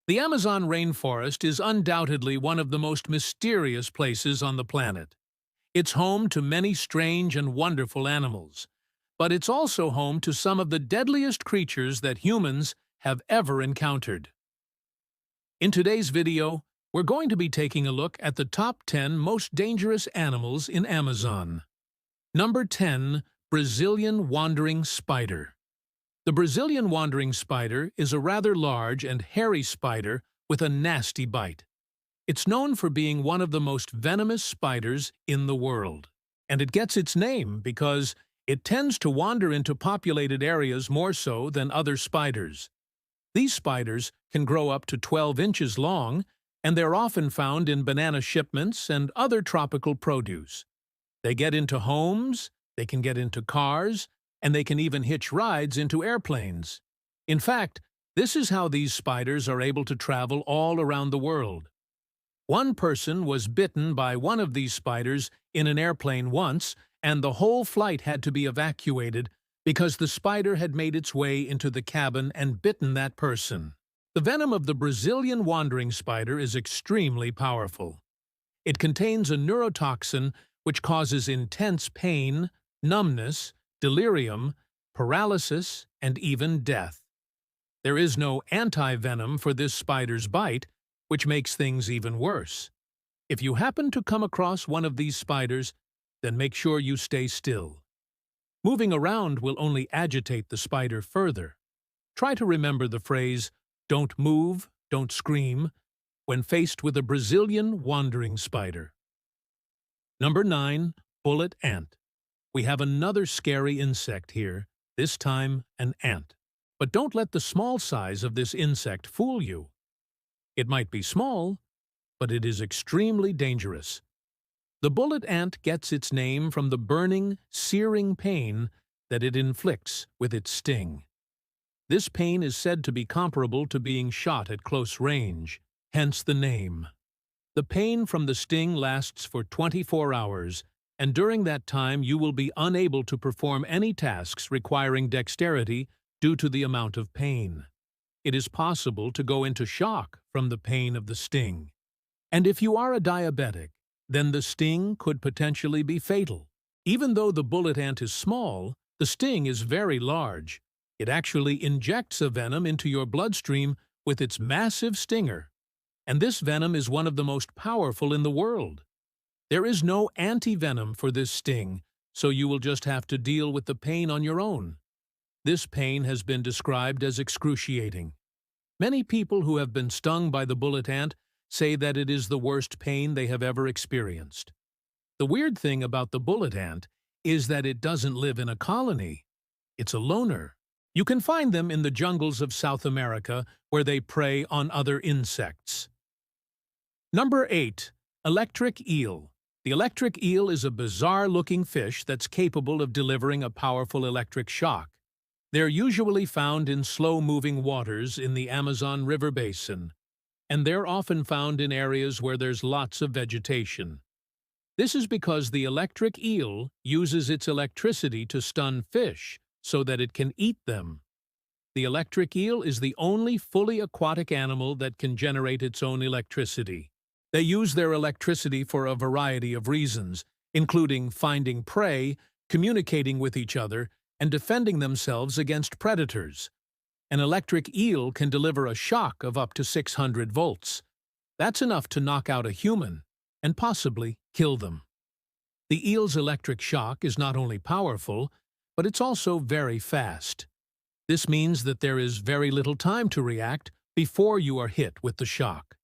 The Amazon rainforest is undoubtedly one of the most mysterious places on the planet. It's home to many strange and wonderful animals, but it's also home to some of the deadliest creatures that humans have ever encountered. In today's video, we're going to be taking a look at the top 10 most dangerous animals in Amazon. Number 10. Brazilian Wandering Spider. The Brazilian wandering spider is a rather large and hairy spider with a nasty bite. It's known for being one of the most venomous spiders in the world, and it gets its name because it tends to wander into populated areas more so than other spiders. These spiders can grow up to 12 inches long, and they're often found in banana shipments and other tropical produce. They get into homes, they can get into cars, and they can even hitch rides into airplanes. In fact, this is how these spiders are able to travel all around the world. One person was bitten by one of these spiders in an airplane once, and the whole flight had to be evacuated because the spider had made its way into the cabin and bitten that person. The venom of the Brazilian wandering spider is extremely powerful. It contains a neurotoxin which causes intense pain, numbness, delirium, paralysis, and even death. There is no anti-venom for this spider's bite, which makes things even worse. If you happen to come across one of these spiders, then make sure you stay still. Moving around will only agitate the spider further. Try to remember the phrase, "Don't move, don't scream," when faced with a Brazilian wandering spider. Number 9. Bullet Ant. We have another scary insect here, this time an ant. But don't let the small size of this insect fool you. It might be small, but it is extremely dangerous. The bullet ant gets its name from the burning, searing pain that it inflicts with its sting. This pain is said to be comparable to being shot at close range, hence the name. The pain from the sting lasts for 24 hours, and during that time you will be unable to perform any tasks requiring dexterity due to the amount of pain. It is possible to go into shock from the pain of the sting. And if you are a diabetic, then the sting could potentially be fatal. Even though the bullet ant is small, the sting is very large. It actually injects a venom into your bloodstream with its massive stinger. And this venom is one of the most powerful in the world. There is no anti-venom for this sting, so you will just have to deal with the pain on your own. This pain has been described as excruciating. Many people who have been stung by the bullet ant say that it is the worst pain they have ever experienced. The weird thing about the bullet ant is that it doesn't live in a colony. It's a loner. You can find them in the jungles of South America where they prey on other insects. Number 8. Electric Eel. The electric eel is a bizarre-looking fish that's capable of delivering a powerful electric shock. They're usually found in slow-moving waters in the Amazon River basin, and they're often found in areas where there's lots of vegetation. This is because the electric eel uses its electricity to stun fish so that it can eat them. The electric eel is the only fully aquatic animal that can generate its own electricity. They use their electricity for a variety of reasons, including finding prey, communicating with each other, and defending themselves against predators. An electric eel can deliver a shock of up to 600 volts. That's enough to knock out a human, and possibly kill them. The eel's electric shock is not only powerful, but it's also very fast. This means that there is very little time to react before you are hit with the shock.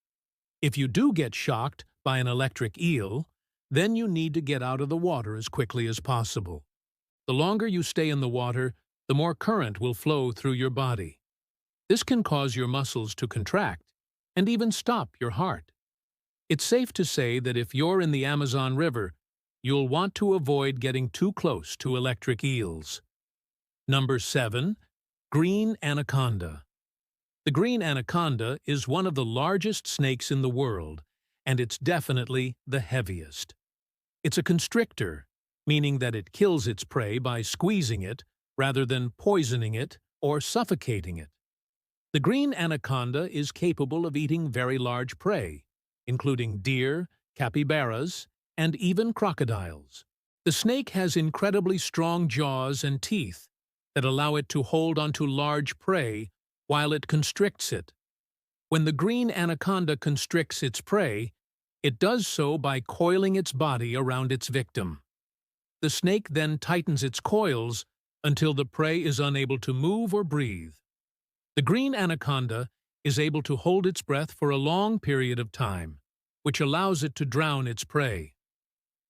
If you do get shocked by an electric eel, then you need to get out of the water as quickly as possible. The longer you stay in the water, the more current will flow through your body. This can cause your muscles to contract and even stop your heart. It's safe to say that if you're in the Amazon River, you'll want to avoid getting too close to electric eels. Number 7. Green Anaconda. The green anaconda is one of the largest snakes in the world, and it's definitely the heaviest. It's a constrictor, meaning that it kills its prey by squeezing it rather than poisoning it or suffocating it. The green anaconda is capable of eating very large prey, including deer, capybaras, and even crocodiles. The snake has incredibly strong jaws and teeth that allow it to hold onto large prey while it constricts it. When the green anaconda constricts its prey, it does so by coiling its body around its victim. The snake then tightens its coils until the prey is unable to move or breathe. The green anaconda is able to hold its breath for a long period of time, which allows it to drown its prey.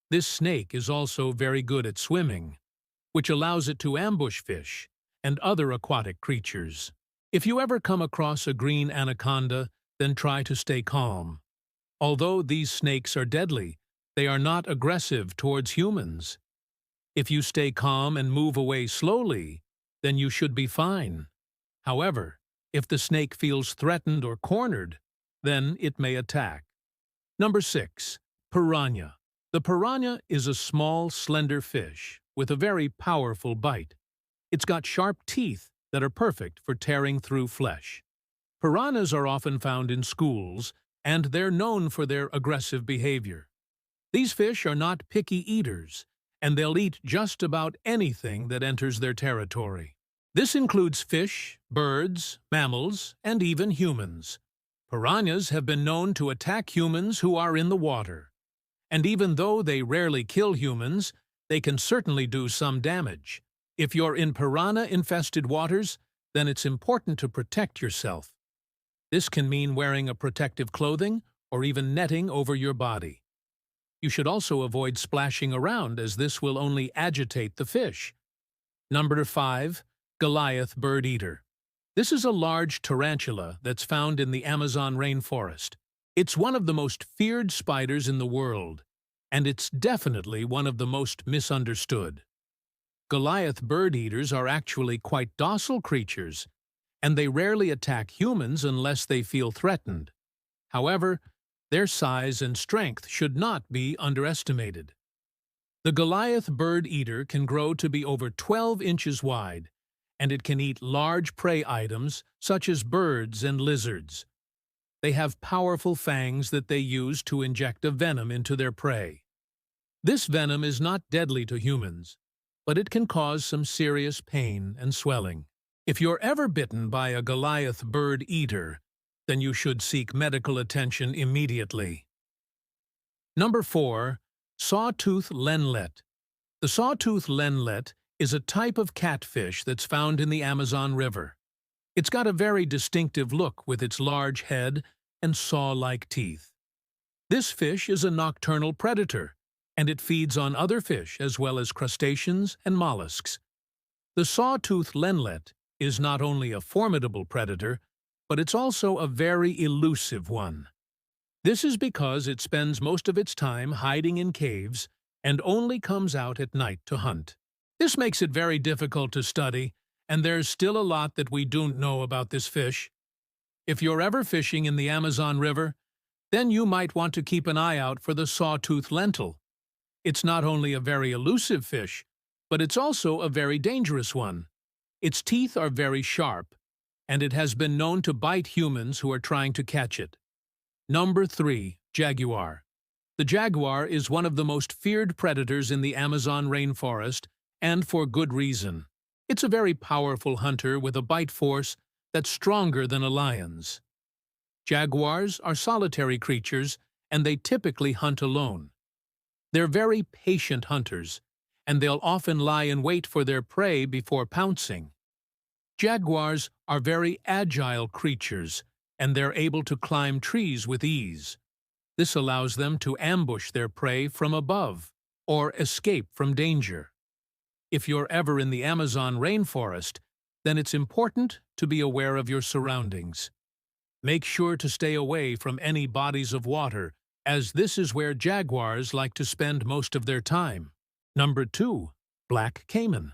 This snake is also very good at swimming, which allows it to ambush fish and other aquatic creatures. If you ever come across a green anaconda, then try to stay calm. Although these snakes are deadly, they are not aggressive towards humans. If you stay calm and move away slowly, then you should be fine. However, if the snake feels threatened or cornered, then it may attack. Number 6. Piranha. The piranha is a small, slender fish with a very powerful bite. It's got sharp teeth that are perfect for tearing through flesh. Piranhas are often found in schools, and they're known for their aggressive behavior. These fish are not picky eaters, and they'll eat just about anything that enters their territory. This includes fish, birds, mammals, and even humans. Piranhas have been known to attack humans who are in the water. And even though they rarely kill humans, they can certainly do some damage. If you're in piranha-infested waters, then it's important to protect yourself. This can mean wearing a protective clothing or even netting over your body. You should also avoid splashing around, as this will only agitate the fish. Number 5. Goliath Birdeater. This is a large tarantula that's found in the Amazon rainforest. It's one of the most feared spiders in the world, and it's definitely one of the most misunderstood. Goliath bird-eaters are actually quite docile creatures, and they rarely attack humans unless they feel threatened. However, their size and strength should not be underestimated. The Goliath bird-eater can grow to be over 12 inches wide, and it can eat large prey items such as birds and lizards. They have powerful fangs that they use to inject a venom into their prey. This venom is not deadly to humans, but it can cause some serious pain and swelling. If you're ever bitten by a Goliath bird-eater, then you should seek medical attention immediately. Number 4. Sawtooth lenlet. The sawtooth lenlet is a type of catfish that's found in the Amazon River. It's got a very distinctive look with its large head and saw-like teeth. This fish is a nocturnal predator, and it feeds on other fish as well as crustaceans and mollusks. The sawtooth lenlet is not only a formidable predator, but it's also a very elusive one. This is because it spends most of its time hiding in caves and only comes out at night to hunt. This makes it very difficult to study, and there's still a lot that we don't know about this fish. If you're ever fishing in the Amazon River, then you might want to keep an eye out for the sawtooth lentil. It's not only a very elusive fish, but it's also a very dangerous one. Its teeth are very sharp, and it has been known to bite humans who are trying to catch it. Number 3. Jaguar. The jaguar is one of the most feared predators in the Amazon rainforest, and for good reason. It's a very powerful hunter with a bite force that's stronger than a lion's. Jaguars are solitary creatures, and they typically hunt alone. They're very patient hunters, and they'll often lie in wait for their prey before pouncing. Jaguars are very agile creatures, and they're able to climb trees with ease. This allows them to ambush their prey from above or escape from danger. If you're ever in the Amazon rainforest, then it's important to be aware of your surroundings. Make sure to stay away from any bodies of water, as this is where jaguars like to spend most of their time. Number 2. Black Cayman.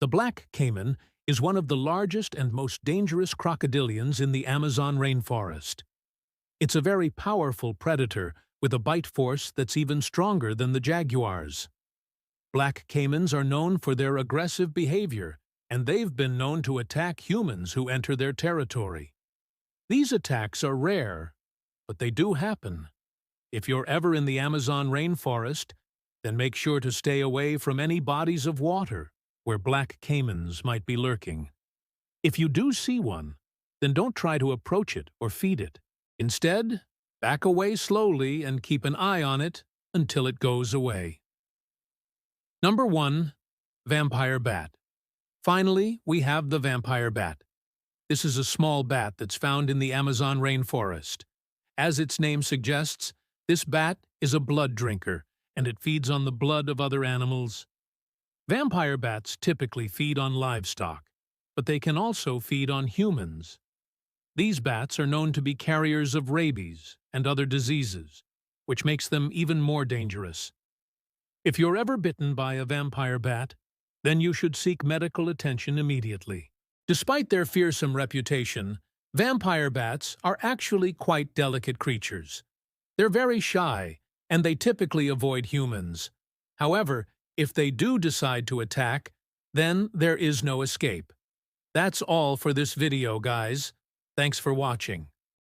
The black cayman is one of the largest and most dangerous crocodilians in the Amazon rainforest. It's a very powerful predator with a bite force that's even stronger than the jaguars. Black caimans are known for their aggressive behavior, and they've been known to attack humans who enter their territory. These attacks are rare, but they do happen. If you're ever in the Amazon rainforest, then make sure to stay away from any bodies of water where black caimans might be lurking. If you do see one, then don't try to approach it or feed it. Instead, back away slowly and keep an eye on it until it goes away. Number 1. Vampire bat. Finally, we have the vampire bat. This is a small bat that's found in the Amazon rainforest. As its name suggests, this bat is a blood drinker, and it feeds on the blood of other animals. Vampire bats typically feed on livestock, but they can also feed on humans. These bats are known to be carriers of rabies and other diseases, which makes them even more dangerous. If you're ever bitten by a vampire bat, then you should seek medical attention immediately. Despite their fearsome reputation, vampire bats are actually quite delicate creatures. They're very shy, and they typically avoid humans. However, if they do decide to attack, then there is no escape. That's all for this video, guys. Thanks for watching.